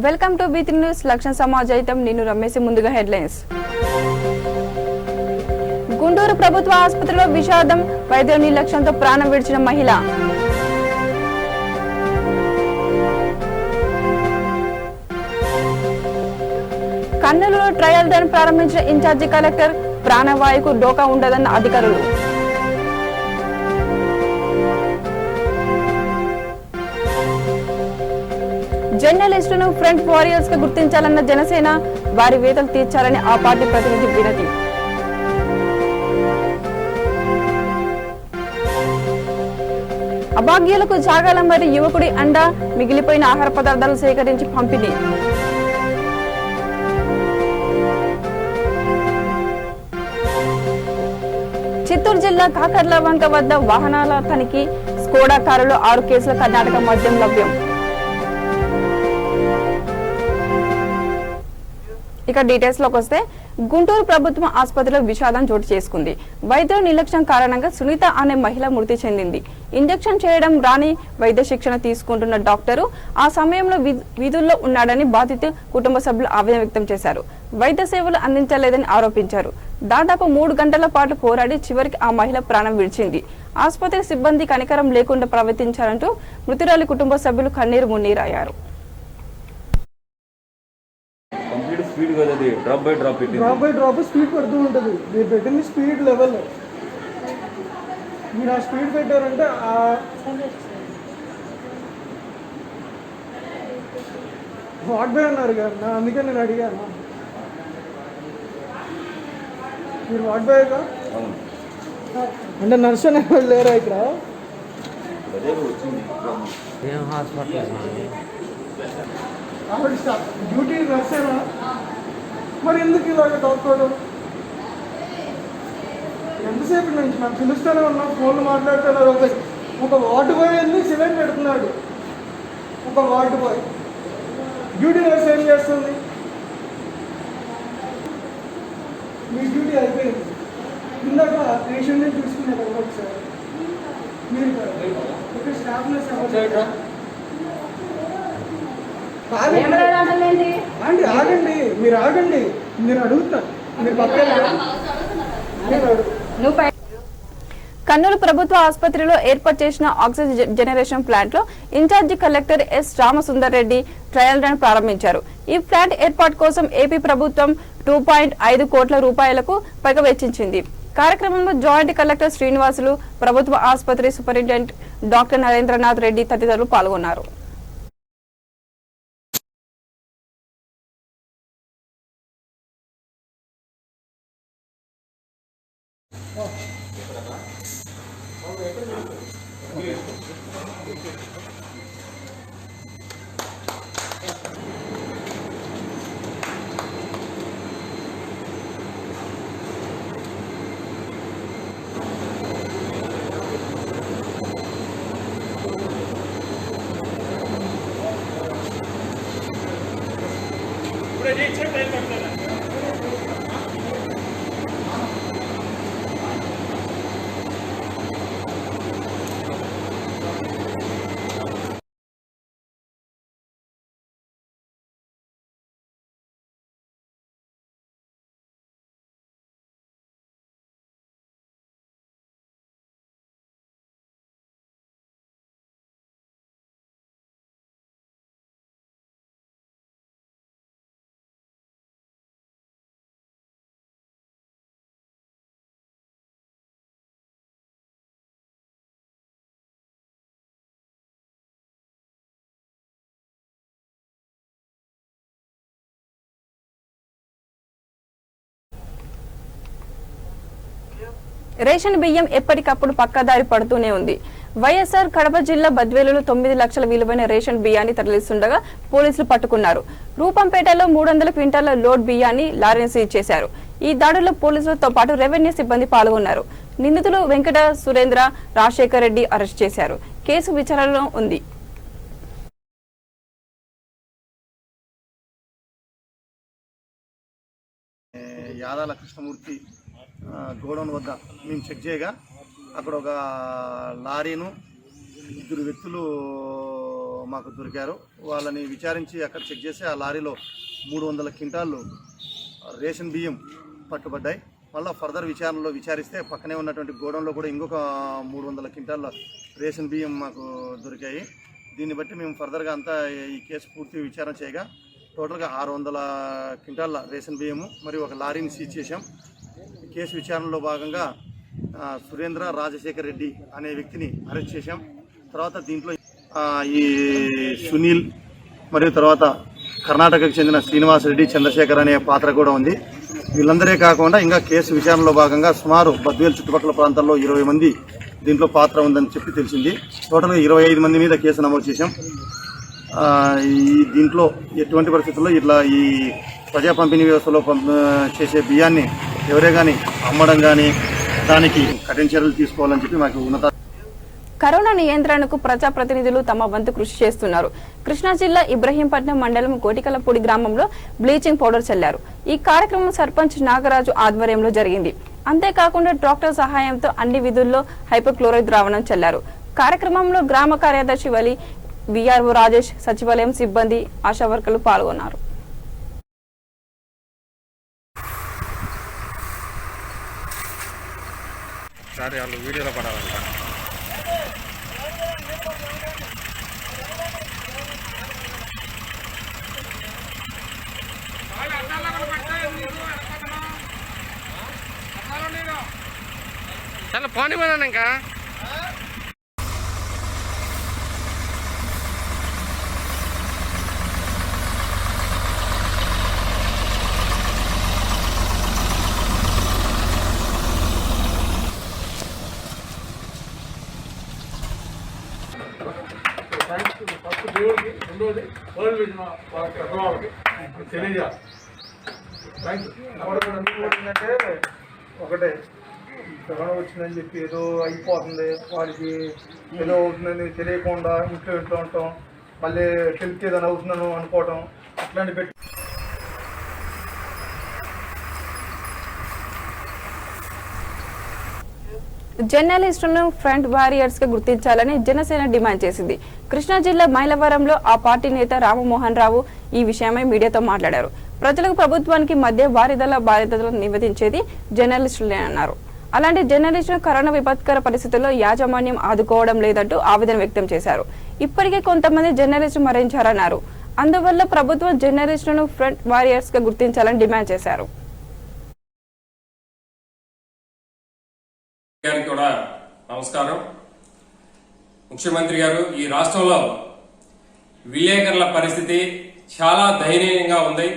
Welcome to బి3 news. లక్ష్య సమాజం నిన్ను రమేసి. ముందుగా హెడ్లైన్స్. గుంటూరు ప్రభుత్వ ఆసుపత్రిలో విషాదం, వైద్యుల నిర్లక్ష్యంతో ప్రాణం విడిచిన మహిళ. కర్నూలులో ట్రయల్ రన్ ప్రారంభించిన ఇన్ఛార్జి కలెక్టర్. ప్రాణవాయువుకు డోకా ఉండదన్న అధికారులు. జర్నలిస్టులను ఫ్రంట్ వారియర్స్ గా గుర్తించాలన్న జనసేన. వారి వేతలు తీర్చాలని ఆ పార్టీ ప్రతినిధి వినతి. అభాగ్యులకు జాగాల మరియు యువకుడి అండ, మిగిలిపోయిన ఆహార పదార్థాలు సేకరించి పంపిణీ. చిత్తూరు జిల్లా కాకర్లవంక వద్ద వాహనాల తనిఖీ. స్కోడా కారులో 6 కేసుల కర్ణాటక మద్యం లభ్యం. ఇక డీటెయిల్స్ లోకి వస్తే, గుంటూరు ప్రభుత్వ ఆసుపత్రిలో విషాదం చోటు చేసుకుంది. వైద్యుల నిర్లక్ష్యం కారణంగా సునీత అనే మహిళ మృతి చెందింది. ఇంజెక్షన్ చేయడం రాని వైద్య శిక్షణ తీసుకుంటున్న డాక్టరు ఆ సమయంలో విధుల్లో ఉన్నాడని బాధిత కుటుంబ సభ్యులు ఆవేదన వ్యక్తం చేశారు. వైద్య సేవలు అందించలేదని ఆరోపించారు. దాదాపు 3 గంటల పాటు పోరాడి చివరికి ఆ మహిళ ప్రాణం విడిచింది. ఆసుపత్రి సిబ్బంది కనికరం లేకుండా ప్రవర్తించారంటూ మృతురాలి కుటుంబ సభ్యులు కన్నీరు మున్నీరయ్యారు. డ్రాప్ బై డ్రాప్ స్పీడ్ పడుతూ ఉంటుంది. మీరు పెట్టింది స్పీడ్ లెవెల్. మీరు ఆ స్పీడ్ పెట్టారంటే వాట్ బై అన్నారు కదా, అందుకే నేను అడిగాను. మీరు వాట్ బైగా అంటే నర్స్ అనే వాళ్ళు లేరా ఇక్కడ? ఆవిడ డ్యూటీ నర్సేనా? మరి ఎందుకు ఇలాగ తోడుకోవడం? ఎంతసేపు నుంచి నాకు పిలుస్తూనే ఉన్నా, ఫోన్లు మాట్లాడుతున్నారు. ఒక వార్డు బాయ్ వెళ్ళి సిలిండర్ పెడుతున్నాడు. ఒక వార్డు బాయ్ డ్యూటీ నర్స్ ఏం చేస్తుంది? మీ డ్యూటీ అయిపోయింది. ఇందాక పేషెంట్ని చూసుకున్నారు ఒకసారి. మీరు ఇక్కడ స్టాఫ్ నర్స్ ఆగండి, మీరు ఆగండి, నేను అడుగుతాను. కర్నూలు ప్రభుత్వ ఆసుపత్రిలో ఏర్పాటు చేసిన ఆక్సిజన్ జనరేషన్ ప్లాంట్ లో incharge collector S Ramasundar Reddy trial run ప్రారంభించారు. ఈ ప్లాంట్ ఏర్పాటు కోసం ఏపీ ప్రభుత్వం 2.5 కోట్ల రూపాయలకు పైగా వెచ్చించింది. కార్యక్రమంలో జాయింట్ కలెక్టర్ శ్రీనివాసులు, ప్రభుత్వ ఆసుపత్రి సూపరింటెండెంట్ డాక్టర్ నరేంద్రనాథ్ రెడ్డి తదితరులు పాల్గొన్నారు. రేషన్ బియ్యం ఎప్పటికప్పుడు పక్కదారి పడుతూనే ఉంది. వైఎస్ఆర్ కడప జిల్లా బద్వేలులో 9 లక్షల విలువైన రేషన్ బియ్యాన్ని తరలిస్తుండగా పోలీసులు పట్టుకున్నారు. రూపంపేటలో 300 క్వింటాల లోడ్ బియ్యాన్ని లారీని సీజ్ చేశారు. ఈ దాడుల్లో పోలీసులతో పాటు రెవెన్యూ సిబ్బంది పాల్గొన్నారు. నిందితులు వెంకట సురేంద్ర, రాజశేఖర్ రెడ్డి అరెస్ట్ చేశారు. కేసు విచారణలో ఉంది. యాదాల కృష్ణమూర్తి గోడౌన్ వద్ద మేము చెక్ చేయగా అక్కడ ఒక లారీను 2 వ్యక్తులు మాకు దొరికారు. వాళ్ళని విచారించి అక్కడ చెక్ చేసి ఆ లారీలో 300 క్వింటాళ్ళు రేషన్ బియ్యం పట్టుబడ్డాయి. మళ్ళీ ఫర్దర్ విచారణలో విచారిస్తే పక్కనే ఉన్నటువంటి గోడౌన్లో కూడా ఇంకొక 300 క్వింటాళ్ళ రేషన్ బియ్యం మాకు దొరికాయి. దీన్ని బట్టి మేము ఫర్దర్గా అంతా ఈ కేసు పూర్తి విచారణ చేయగా టోటల్గా 600 క్వింటాళ్ళ రేషన్ బియ్యము మరియు ఒక లారీని సీజ్ చేశాం. ఈ కేసు విచారణలో భాగంగా సురేంద్ర రాజశేఖర్ రెడ్డి అనే వ్యక్తిని అరెస్ట్ చేశాం. తర్వాత దీంట్లో ఈ సునీల్ మరియు తర్వాత కర్ణాటకకు చెందిన శ్రీనివాస్ రెడ్డి, చంద్రశేఖర్ అనే పాత్ర కూడా ఉంది. వీళ్ళందరే కాకుండా ఇంకా కేసు విచారణలో భాగంగా సుమారు బద్వేల్ చుట్టుపక్కల ప్రాంతాల్లో 20 మంది దీంట్లో పాత్ర ఉందని చెప్పి తెలిసింది. టోటల్గా 25 మంది మీద కేసు నమోదు చేశాం. దీంట్లో ఎటువంటి పరిస్థితుల్లో ఇట్లా ఈ ప్రజా పంపిణీ వ్యవస్థలో చేసే బియ్యాన్ని ఎవరే కానీ అమ్మడం కానీ దానికి కఠిన చర్యలు తీసుకోవాలని చెప్పి మాకు ఉన్నత కరోనా నియంత్రణకు ప్రజాప్రతినిధులు తమ వంతు కృషి చేస్తున్నారు. కృష్ణా జిల్లా ఇబ్రహీంపట్నం మండలం కోటికలపూడి గ్రామంలో బ్లీచింగ్ పౌడర్ చల్లారు. ఈ కార్యక్రమం సర్పంచ్ నాగరాజు ఆధ్వర్యంలో జరిగింది. అంతేకాకుండా డాక్టర్ సహాయంతో అన్ని విధుల్లో హైపోక్లోరైడ్ ద్రావణం చల్లారు. కార్యక్రమంలో గ్రామ కార్యదర్శి వలి, విఆర్ఓ రాజేష్, సచివాలయం సిబ్బంది, ఆశా వర్కర్లు పాల్గొన్నారు. చాలా పానీ పోయినా ఇంకా ఫస్ట్ దేవుడికి, రెండోది వరల్డ్ విజన్ వాళ్ళ పెద్దవాళ్ళకి తెలియజేస్తాం. Thank you. ఏంటంటే ఒకటే కరోనా వచ్చిందని చెప్పి ఏదో అయిపోతుంది, వాడికి ఏదో అవుతుందని తెలియకుండా ఇంట్లో ఉంటాం, మళ్ళీ హెల్త్ ఏదైనా అవుతుందని అనుకోవటం అట్లాంటి పెట్టి జర్నలిస్టులను ఫ్రంట్ వారియర్స్ గా గుర్తించాలని జనసేన డిమాండ్ చేసింది. కృష్ణా జిల్లా మైలవరంలో ఆ పార్టీ నేత రామమోహన్ రావు ఈ విషయమై మీడియాతో మాట్లాడారు. ప్రజలకు ప్రభుత్వానికి మధ్య వారిదల బాధ్యతలను నివేదించేది జర్నలిస్టులేనన్నారు. అలాంటి జర్నలిస్టులు కరోనా విపత్కర పరిస్థితుల్లో యాజమాన్యం ఆదుకోవడం లేదంటూ ఆవేదన వ్యక్తం చేశారు. ఇప్పటికే కొంతమంది జర్నలిస్టులు మరణించారన్నారు. అందువల్ల ప్రభుత్వం జర్నలిస్టులను ఫ్రంట్ వారియర్స్ గా గుర్తించాలని డిమాండ్ చేశారు. గారికి కూడా నమస్కారం. ముఖ్యమంత్రి గారు, ఈ రాష్ట్రంలో విలేకరుల పరిస్థితి చాలా దయనీయంగా ఉంది.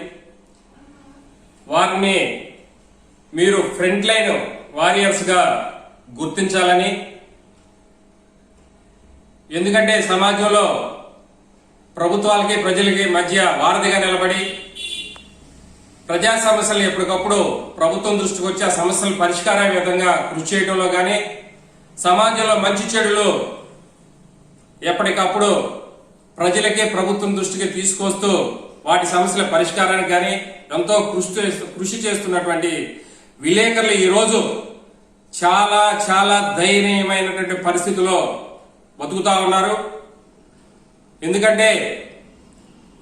వారిని మీరు ఫ్రంట్ లైన్ వారియర్స్ గా గుర్తించాలని, ఎందుకంటే సమాజంలో ప్రభుత్వాలకి ప్రజలకి మధ్య వారధిగా నిలబడి ప్రజా సమస్యలు ఎప్పటికప్పుడు ప్రభుత్వం దృష్టికి వచ్చి ఆ సమస్యల పరిష్కార విధంగా కృషి చేయడంలో కానీ, సమాజంలో మంచి చెడులు ఎప్పటికప్పుడు ప్రజలకే ప్రభుత్వం దృష్టికి తీసుకొస్తూ వాటి సమస్యల పరిష్కారానికి కానీ ఎంతో కృషి చేస్తున్నటువంటి విలేకరులు ఈరోజు చాలా చాలా దయనీయమైనటువంటి పరిస్థితుల్లో బతుకుతా ఉన్నారు. ఎందుకంటే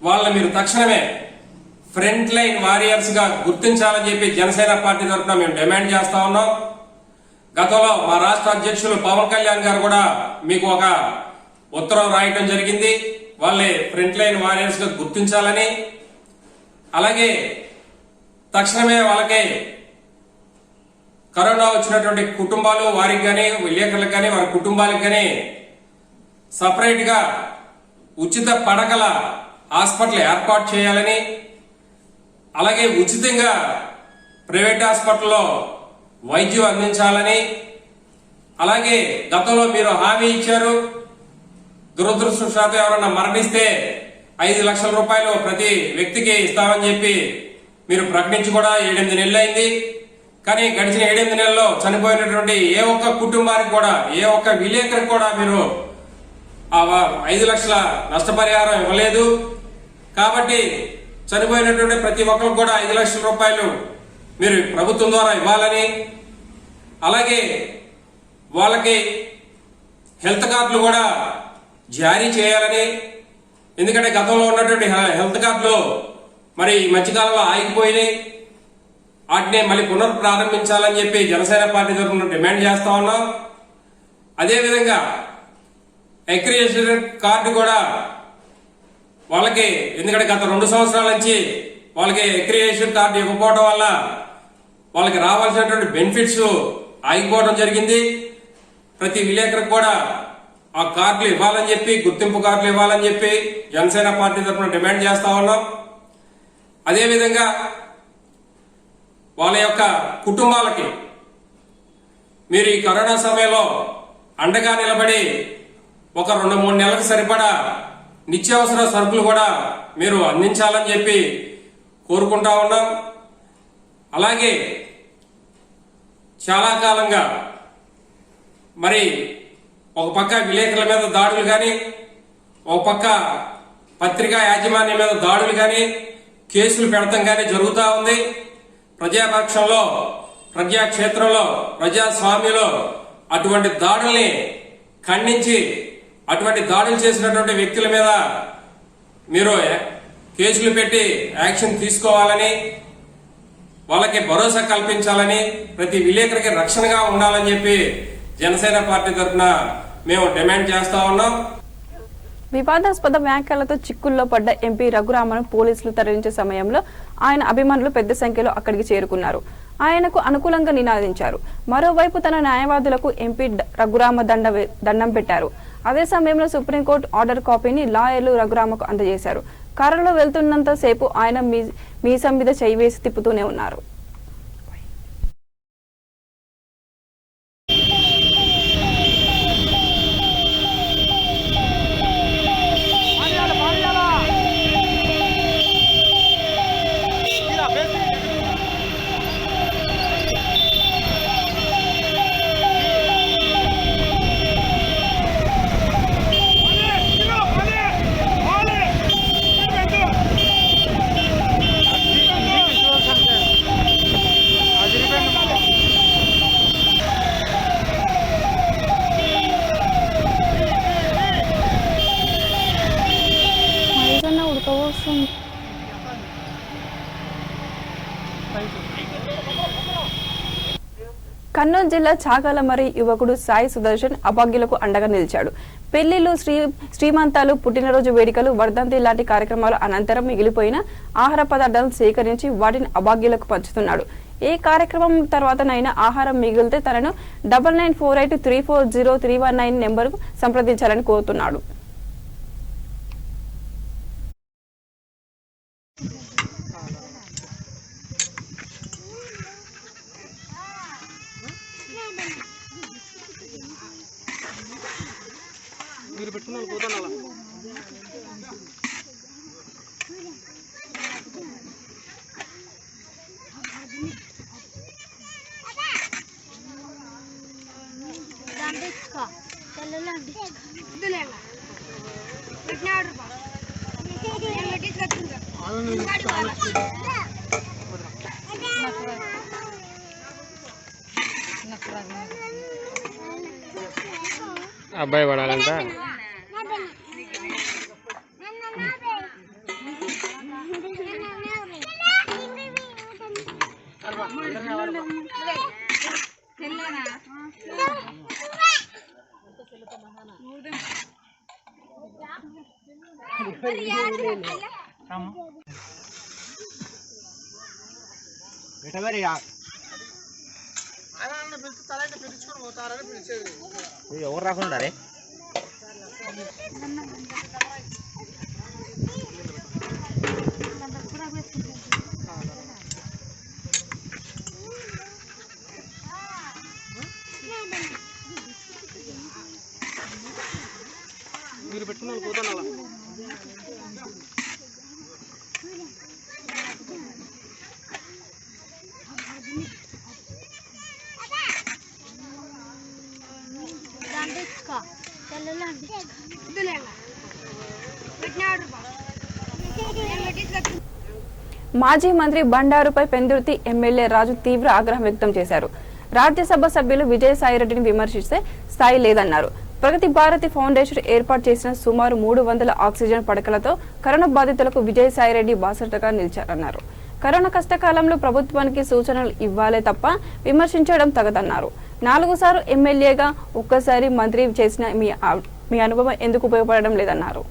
వాళ్ళని మీరు తక్షణమే ఫ్రంట్ లైన్ వారియర్స్ గా గుర్తించాలని చెప్పి జనసేన పార్టీ తరఫున మేము డిమాండ్ చేస్తా ఉన్నాం. గతంలో మా రాష్ట్ర అధ్యక్షులు పవన్ కళ్యాణ్ గారు కూడా మీకు ఒక ఉత్తరం రాయటం జరిగింది. వాళ్ళే ఫ్రంట్ లైన్ వారియర్స్ గా గుర్తించాలని, అలాగే తక్షణమే వాళ్ళకి కరోనా వచ్చినటువంటి కుటుంబాలు వారికి కానీ విలేకరులకు కానీ వారి కుటుంబాలకు కానీ సపరేట్ గా ఉచిత పడకల హాస్పిటల్ ఏర్పాటు చేయాలని, అలాగే ఉచితంగా ప్రైవేట్ హాస్పిటల్లో వైద్యం అందించాలని, అలాగే గతంలో మీరు హామీ ఇచ్చారు, దురదృష్టవశాత్తు ఎవరన్నా మరణిస్తే 5 లక్షల రూపాయలు ప్రతి వ్యక్తికి ఇస్తామని చెప్పి మీరు ప్రకటించి కూడా 7-8 నెలలు అయింది. కానీ గడిచిన 7-8 నెలల్లో చనిపోయినటువంటి ఏ ఒక్క కుటుంబానికి కూడా, ఏ ఒక్క విలేకరికి కూడా మీరు 5 లక్షల నష్టపరిహారం ఇవ్వలేదు. కాబట్టి చనిపోయినటువంటి ప్రతి ఒక్కరికి కూడా 5 లక్షల రూపాయలు మీరు ప్రభుత్వం ద్వారా ఇవ్వాలని, అలాగే వాళ్ళకి హెల్త్ కార్డులు కూడా జారీ చేయాలని, ఎందుకంటే గతంలో ఉన్నటువంటి హెల్త్ కార్డులు మరి ఈ మధ్యకాలంలో ఆగిపోయినాయి. వాటిని మళ్ళీ పునఃప్రారంభించాలని చెప్పి జనసేన పార్టీ తరఫున డిమాండ్ చేస్తా ఉన్నాం. అదేవిధంగా అక్రిడిటేషన్ కార్డు కూడా వాళ్ళకి, ఎందుకంటే గత 2 సంవత్సరాల నుంచి వాళ్ళకి అక్రిడిటేషన్ కార్డు ఇవ్వకపోవడం వల్ల వాళ్ళకి రావాల్సినటువంటి బెనిఫిట్స్ ఆగిపోవడం జరిగింది. ప్రతి విలేకరికి కూడా ఆ కార్డులు ఇవ్వాలని చెప్పి, గుర్తింపు కార్డులు ఇవ్వాలని చెప్పి జనసేన పార్టీ తరఫున డిమాండ్ చేస్తా ఉన్నాం. అదేవిధంగా వాళ్ళ యొక్క కుటుంబాలకి మీరు ఈ కరోనా సమయంలో అండగా నిలబడి ఒక 2-3 నెలలకు సరిపడా నిత్యావసర సరుకులు కూడా మీరు అందించాలని చెప్పి కోరుకుంటా ఉన్నాం. అలాగే చాలా కాలంగా మరి ఒక పక్క విలేకరుల మీద దాడులు కానీ, ఒక పక్క పత్రికా యాజమాన్యం మీద దాడులు కానీ, కేసులు పెడతాం కానీ జరుగుతూ ఉంది. ప్రజాపక్షంలో, ప్రజాక్షేత్రంలో, ప్రజాస్వామ్యంలో అటువంటి దాడుల్ని ఖండించి అటువంటి దాడులు చేసినటువంటి వ్యక్తుల మీద మీరు కేసులు పెట్టి యాక్షన్ తీసుకోవాలని, వాళ్ళకి భరోసా కల్పించాలని, ప్రతి విలేకరికి రక్షణగా ఉండాలని చెప్పి జనసేన పార్టీ తరఫున మేము డిమాండ్ చేస్తా ఉన్నాం. వివాదాస్పద వ్యాఖ్యలతో చిక్కుల్లో పడ్డ ఎంపీ రఘురామను పోలీసులు తరలించే సమయంలో ఆయన అభిమానులు పెద్ద సంఖ్యలో అక్కడికి చేరుకున్నారు. ఆయనకు అనుకూలంగా నినాదించారు. మరోవైపు తన న్యాయవాదులకు ఎంపీ రఘురామ దండం పెట్టారు. అదే సమయంలో సుప్రీంకోర్టు ఆర్డర్ కాపీని లాయర్లు రఘురామకు అందజేశారు. కారులో వెళ్తున్నంత సేపు ఆయన మీసం మీద చేయి వేసి తిప్పుతూనే ఉన్నారు. కర్నూలు జిల్లా చాగలమరి యువకుడు సాయి సుదర్శన్ అభాగ్యులకు అండగా నిలిచాడు. పెళ్లిళ్లు, శ్రీమంతాలు, పుట్టినరోజు వేడుకలు, వర్ధంతి లాంటి కార్యక్రమాల అనంతరం మిగిలిపోయిన ఆహార పదార్థాలను సేకరించి వాటిని అభాగ్యులకు పంచుతున్నాడు. ఏ కార్యక్రమం తర్వాతనైనా ఆహారం మిగిలితే తనను 9948340319 నెంబర్కు సంప్రదించాలని కోరుతున్నాడు. మీరు పెట్టుకున్న పోతాను అలా అబ్బాయి పడాలంట. ఎవరు రాకుండా మీరు పెట్టుకున్న పోతాను అలా మాజీ మంత్రి బండారుపై పెందుర్తి ఎమ్మెల్యే రాజు తీవ్ర ఆగ్రహం వ్యక్తం చేశారు. రాజ్యసభ సభ్యులు విజయసాయిరెడ్డిని విమర్శిస్తే స్థాయి లేదన్నారు. ప్రగతి భారతి ఫౌండేషన్ ఏర్పాటు చేసిన సుమారు 300 ఆక్సిజన్ పడకలతో కరోనా బాధితులకు విజయసాయిరెడ్డి బాసటగా నిలిచారన్నారు. కరోనా కష్టకాలంలో ప్రభుత్వానికి సూచనలు ఇవ్వాలే తప్ప విమర్శించడం తగదన్నారు. 4 సార్లు ఎమ్మెల్యేగా ఒక్కసారి మంత్రి చేసిన మీ అనుభవం ఎందుకు ఉపయోగపడడం లేదన్నారు.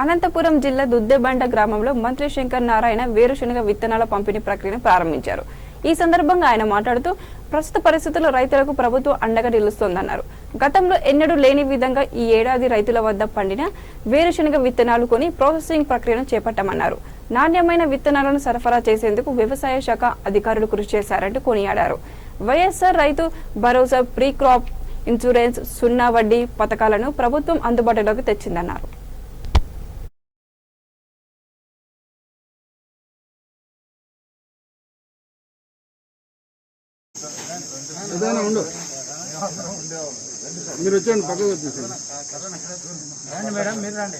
అనంతపురం జిల్లా దుద్దెబండ గ్రామంలో మంత్రి శంకర్ నారాయణ వేరుశనగ విత్తనాల పంపిణీ ప్రక్రియను ప్రారంభించారు. ఈ సందర్భంగా ఆయన మాట్లాడుతూ ప్రస్తుత పరిస్థితుల్లో రైతులకు ప్రభుత్వం అండగా నిలుస్తోందన్నారు. గతంలో ఎన్నడూ లేని విధంగా ఈ ఏడాది రైతుల వద్ద పండిన వేరుశనగ విత్తనాలు కొని ప్రాసెసింగ్ ప్రక్రియను చేపట్టామన్నారు. నాణ్యమైన విత్తనాలను సరఫరా చేసేందుకు వ్యవసాయ శాఖ అధికారులు కృషి చేశారంటూ కొనియాడారు. YSR Rythu Bharosa pre crop insurance 0 వడ్డీ పథకాలను ప్రభుత్వం అందుబాటులోకి తెచ్చిందన్నారు. మీరు వచ్చండి, పక్కకు వచ్చేసండి. మేడం మీరు రండి.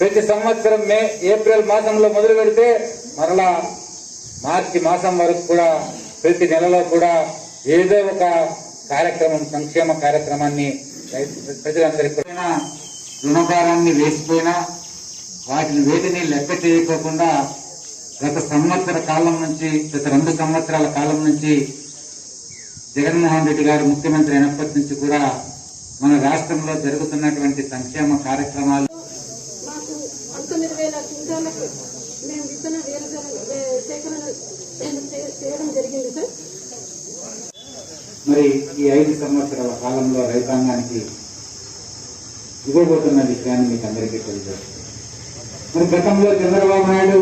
ప్రతి సంవత్సరం ఏప్రిల్ మాసంలో మొదలు పెడితే మరలా మార్చి మాసం వరకు కూడా ప్రతి నెలలో కూడా ఏదో ఒక కార్యక్రమం, సంక్షేమ కార్యక్రమాన్ని ప్రజలందరికీ రుణభారాన్ని వేసిపోయినా వాటిని వేటిని లెక్క చేయకోకుండా గత 2 సంవత్సరాల కాలం నుంచి జగన్మోహన్ రెడ్డి గారు ముఖ్యమంత్రి అయినప్పటి నుంచి కూడా మన రాష్ట్రంలో జరుగుతున్నటువంటి సంక్షేమ కార్యక్రమాలు మాకు 19,000 క్వింటాలకు మేము విత్తన సేకరణ చేయడం జరిగింది సార్. మరి ఈ 5 సంవత్సరాల కాలంలో రైతాంగానికి ఇవ్వబోతున్న విషయాన్ని మీకు అందరికీ తెలియజేస్తుంది. మరి గతంలో చంద్రబాబు నాయుడు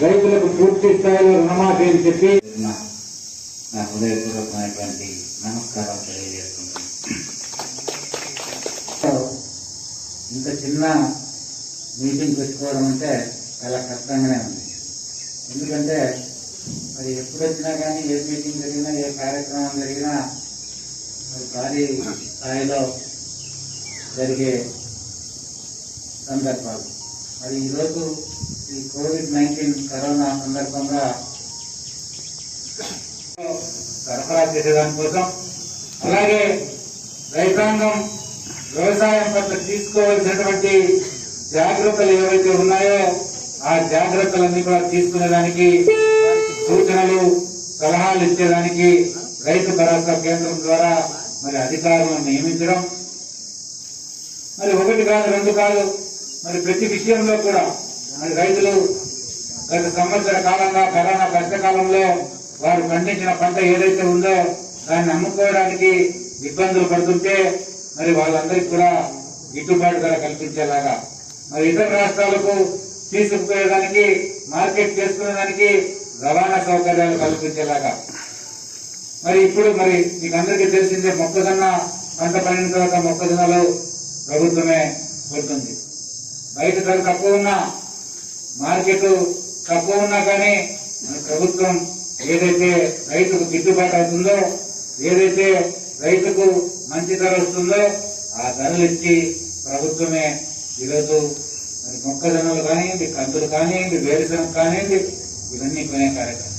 రైతులకు పూర్తి స్థాయిలో రుణమాఫీ అని చెప్పి నా హృదయపూర్వకమైనటువంటి నమస్కారాలు తెలియజేస్తున్నాను. ఇంత చిన్న మీటింగ్ పెట్టుకోవడం అంటే చాలా కష్టంగానే ఉంది. ఎందుకంటే మరి ఎప్పుడు వచ్చినా కానీ ఏ మీటింగ్ జరిగినా, ఏ కార్యక్రమం జరిగినా మరి భారీ స్థాయిలో జరిగే సందర్భాలు. మరి ఈరోజు ఈ కోవిడ్-19 కరోనా సందర్భంగా సరఫరా చేసేదాని కోసం, అలాగే రైతాంగం వ్యవసాయం పట్ల తీసుకోవాల్సినటువంటి జాగ్రత్తలు ఏవైతే ఉన్నాయో ఆ జాగ్రత్తలన్నీ కూడా తీసుకునేదానికి, సూచనలు సలహాలు ఇచ్చేదానికి రైతు భరోసా కేంద్రం ద్వారా మరి అధికారులను నియమించడం, మరి 1 కాదు 2 కాదు, మరి ప్రతి విషయంలో కూడా మరి రైతులు గత సంవత్సర కాలంగా కరోనా కష్టకాలంలో వారు పండించిన పంట ఏదైతే ఉందో దాన్ని అమ్ముకోవడానికి ఇబ్బందులు పడుతుంటే మరి వాళ్ళందరికీ కూడా గిట్టుబాటు ధర కల్పించేలాగా, మరి ఇతర రాష్ట్రాలకు తీసుకుపోయేదానికి, మార్కెట్ చేసుకునేదానికి రవాణా సౌకర్యాలు కల్పించేలాగా, మరి ఇప్పుడు మరి మీకు అందరికీ తెలిసిందే మొక్కజొన్న పంట పండిన తర్వాత మొక్కజొన్నలు ప్రభుత్వమే కొడుతుంది. బయట ధర తక్కువ ఉన్నా, మార్కెట్ తక్కువ ఉన్నా కానీ ప్రభుత్వం ఏదైతే రైతుకు గిట్టుబాటు అవుతుందో, ఏదైతే రైతుకు మంచి ధర వస్తుందో ఆ ధరలు ఇచ్చి ప్రభుత్వమే ఈరోజు మరి మొక్కజొన్నలు కానివ్వండి, కందులు కానివ్వండి, వేరుశనగ కానివ్వండి, ఇవన్నీ కొనే కార్యక్రమం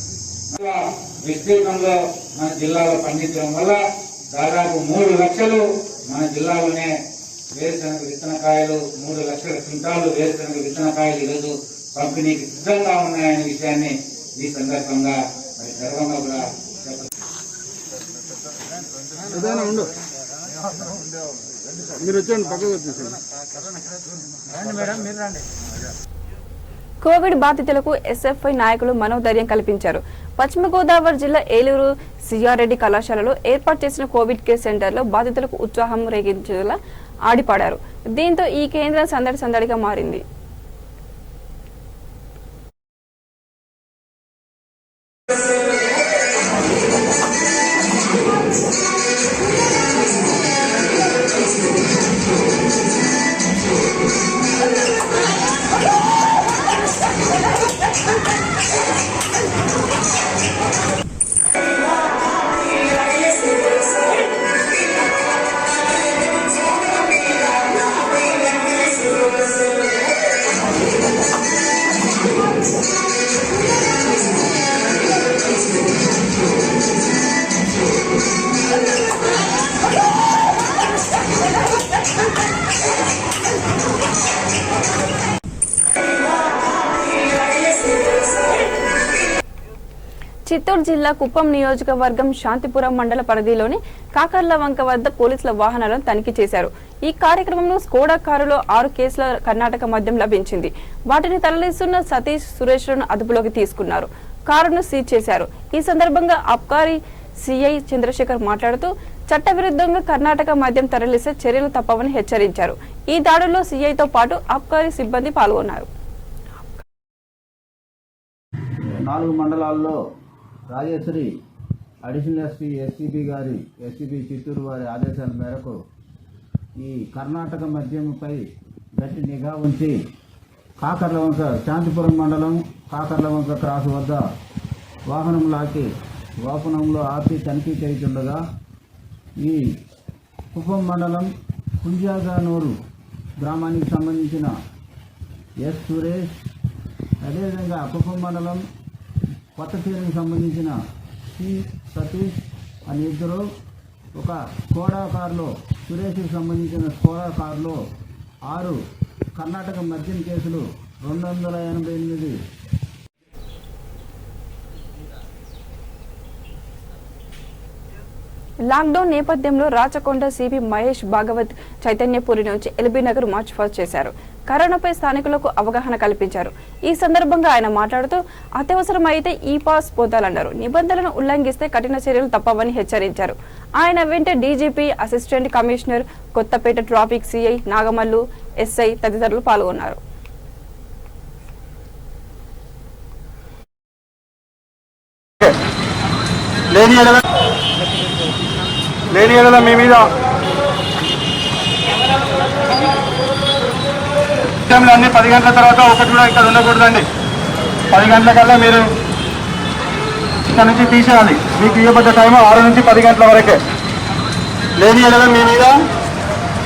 విస్తీర్ణంలో మన జిల్లాలో పండించడం వల్ల దాదాపు 3 లక్షలు మన జిల్లాలోనే వేరుశనగ విత్తనకాయలు 3 లక్షల క్వింటాలు వేరుశనగ విత్తనకాయలు ఈరోజు పంపిణీకి సిద్ధంగా ఉన్నాయనే విషయాన్ని ఈ సందర్భంగా మరి గర్వంగా కూడా చెప్పాలి. మీరు వచ్చండి, పక్కకు వచ్చేసండి. కోవిడ్ బాధితులకు ఎస్ఎఫ్ఐ నాయకులు మనోధైర్యం కల్పించారు. పశ్చిమ గోదావరి జిల్లా ఏలూరు సిఆర్రెడ్డి కళాశాలలో ఏర్పాటు చేసిన కోవిడ్ కేర్ సెంటర్లో బాధితులకు ఉత్సాహం రేగించేలా ఆడిపాడారు. దీంతో ఈ కేంద్రం సందడిగా మారింది. చిత్తూరు జిల్లా కుప్పం నియోజకవర్గం శాంతిపురం మండల పరిధిలోని కాకర్లవంక వద్ద పోలీసుల వాహనాలను తనిఖీ చేశారు. ఈ కార్యక్రమంలో స్కోడా కారులో 6 కేసుల కర్ణాటక మద్యం లభించింది. వాటిని తరలిస్తున్న సతీష్ సురేష్లను అదుపులోకి తీసుకున్నారు. కారును సీజ్ చేశారు. ఈ సందర్భంగా అబ్కారీ సిఐ చంద్రశేఖర్ మాట్లాడుతూ చట్టవిరుద్ధంగా కర్ణాటక మద్యం తరలిస్తే చర్యలు తప్పవని హెచ్చరించారు. ఈ దాడుల్లో సిఐతో పాటు అబ్కారీ సిబ్బంది పాల్గొన్నారు. 4 మండలాల్లో రాజేశ్వరి అడిషనల్ ఎస్పీ చిత్తూరు వారి ఆదేశాల మేరకు ఈ కర్ణాటక మద్యంపై గట్టి నిఘా ఉంచి కాకర్లవంక శాంతిపురం మండలం కాకర్లవంక క్రాస్ వద్ద వాహనంలో ఆపి తనిఖీ చేయుచుండగా ఈ కుప్పం మండలం కుంజాగానూరు గ్రామానికి సంబంధించిన ఎస్ సురేష్, అదేవిధంగా కుప్పం మండలం కొత్తచీరకు సంబంధించిన సి సతీష్ అని ఇద్దరు ఒక స్కోడా కారులో, సురేష్కి సంబంధించిన స్కోడా కారులో 6 కర్ణాటక మద్యం కేసులు 288. లాక్డౌన్ నేపథ్యంలో రాచకొండ సిపి మహేష్ భాగవత్ చైతన్యపురి నుంచి ఎల్బీ నగర్ మార్చ్ పాస్ట్ చేశారు. కరోనాపై స్థానికులకు అవగాహన కల్పించారు. ఈ సందర్భంగా ఆయన మాట్లాడుతూ అత్యవసరమైతే ఈ పాస్ పొందాలన్నారు. నిబంధనలను ఉల్లంఘిస్తే కఠిన చర్యలు తప్పవని హెచ్చరించారు. ఆయన వెంట DGP, assistant commissioner, Kothapeta traffic CI Nagamallu, SI తదితరులు పాల్గొన్నారు. లేని ఎడల మీ మీద అన్ని 10 గంటల తర్వాత ఒకటి కూడా ఇక్కడ ఉండకూడదండి. 10 గంటల కల్లా మీరు ఇక్కడ నుంచి తీసేయాలి. మీకు ఇవ్వబడ్డ టైం 6 నుంచి 10 గంటల వరకే. లేని ఎడల మీ మీద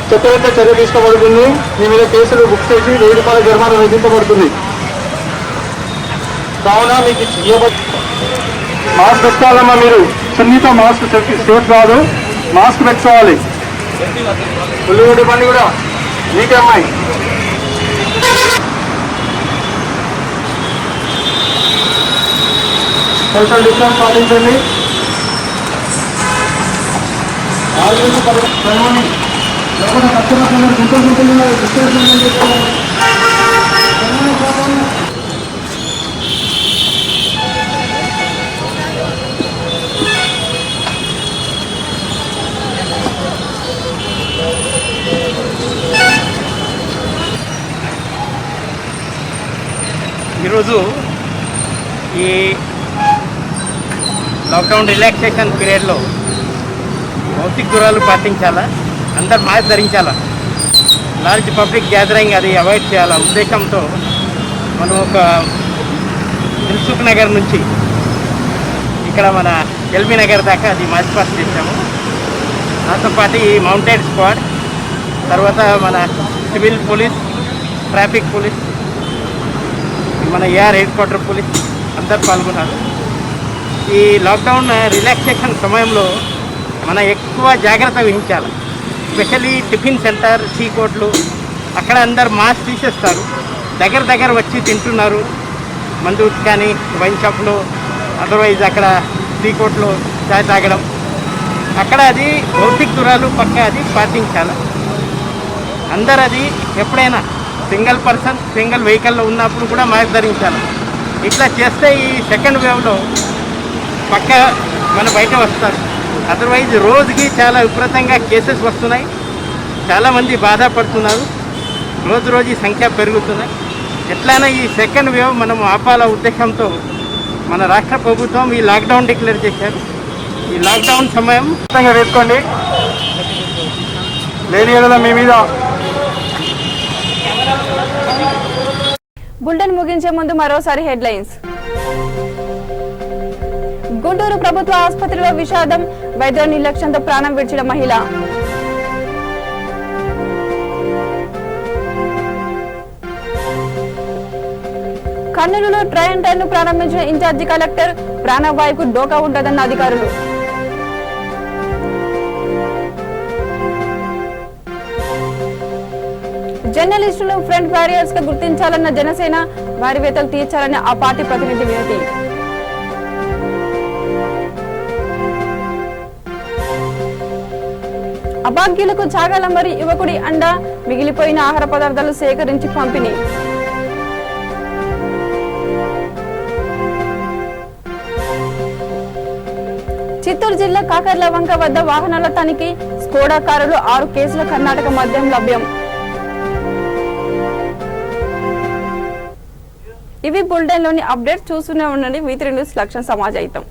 చట్టరీత్యా చర్య తీసుకోబడుతుంది. మీ మీద కేసులు బుక్ చేసి 1000 రూపాయల జరిమానా విధించబడుతుంది. కావున మీకు ఇవ్వబడ్డ మాస్క్ పెట్టుకోవాలమ్మా. మీరు చున్నీతో మాస్క్ సేఫ్ కాదు, మాస్క్ పెట్టుకోవాలి. ఉల్లిగడ్డ బండి కూడా మీకే అమ్మాయి. సోషల్ డిస్టెన్స్ పాటించండి. 6 నుంచి 10 లేకపోతే కస్టమర్స్ గుంటలు డిస్టెన్స్ ఈరోజు ఈ లాక్డౌన్ రిలాక్సేషన్ పీరియడ్లో భౌతిక దూరాలు పాటించాలా, అందరు మాస్క్ ధరించాలా, లార్జ్ పబ్లిక్ గ్యాదరింగ్ అది అవాయిడ్ చేయాలా ఉద్దేశంతో మనం ఒక దిల్సుఖ్ నగర్ నుంచి ఇక్కడ మన ఎల్బీ నగర్ దాకా అది మార్చ్ పాస్ చేసాము. దాంతో పాటు ఈ మౌంటైన్ స్క్వాడ్, తర్వాత మన సివిల్ పోలీస్, ట్రాఫిక్ పోలీస్, మన ఏఆర్ హెడ్ క్వార్టర్ పోలీస్ అందరు పాల్గొన్నారు. ఈ లాక్డౌన్ రిలాక్సేషన్ సమయంలో మనం ఎక్కువ జాగ్రత్త వహించాలి. స్పెషల్లీ టిఫిన్ సెంటర్, టీ కోట్లు అక్కడ అందరు మాస్క్ తీసేస్తారు, దగ్గర వచ్చి తింటున్నారు. మందు కానీ వైన్ షాప్లో, అదర్వైజ్ అక్కడ టీ కోట్లో చాయ్ తాగడం, అక్కడ అది భౌతిక దూరాలు పక్క అది పాటించాలి. అందరు అది ఎప్పుడైనా సింగిల్ పర్సన్ సింగిల్ వెహికల్లో ఉన్నప్పుడు కూడా మాస్క్ ధరించాలి. ఇట్లా చేస్తే ఈ సెకండ్ వేవ్లో పక్క మన బయట వస్తారు. అదర్వైజ్ రోజుకి చాలా విపరీతంగా కేసెస్ వస్తున్నాయి, చాలామంది బాధపడుతున్నారు, రోజు ఈ సంఖ్య పెరుగుతున్నాయి. ఎట్లయినా ఈ సెకండ్ వేవ్ మనం ఆపాల ఉద్దేశంతో మన రాష్ట్ర ప్రభుత్వం ఈ లాక్డౌన్ డిక్లేర్ చేశారు. ఈ లాక్డౌన్ సమయం వేసుకోండి, లేని ఏదైనా మీ మీద. బులెటిన్ ముగించే ముందు మరోసారి హెడ్లైన్స్. గుంటూరు ప్రభుత్వ ఆసుపత్రిలో విషాదం, వైద్యుల నిర్లక్ష్యంతో ప్రాణం విడిచిన మహిళ. కర్నూలులో ట్రైన్ ను ప్రారంభించిన ఇన్ఛార్జి కలెక్టర్, ప్రాణవాయువుకు డోకా ఉండదన్న అధికారులు. జర్నలిస్టులను ఫ్రంట్ వారియర్స్ గా గుర్తించాలన్న జనసేన, వారి వేతలు తీర్చాలని ఆ పార్టీ ప్రతినిధి వినతి. అభాగ్యులకు చాగాల మరి యువకుడి అండ, మిగిలిపోయిన ఆహార పదార్థాలు సేకరించి పంపిణీ. చిత్తూరు జిల్లా కాకర్లవంక వద్ద వాహనాల తనిఖీ, స్కోడా కారులో 6 కేసుల కర్ణాటక మద్యం లభ్యం. ఇవి బులెటిన్ లోని అప్డేట్స్. చూస్తూనే ఉండండి V3 న్యూస్ లక్ష్యం సమాజాయితం.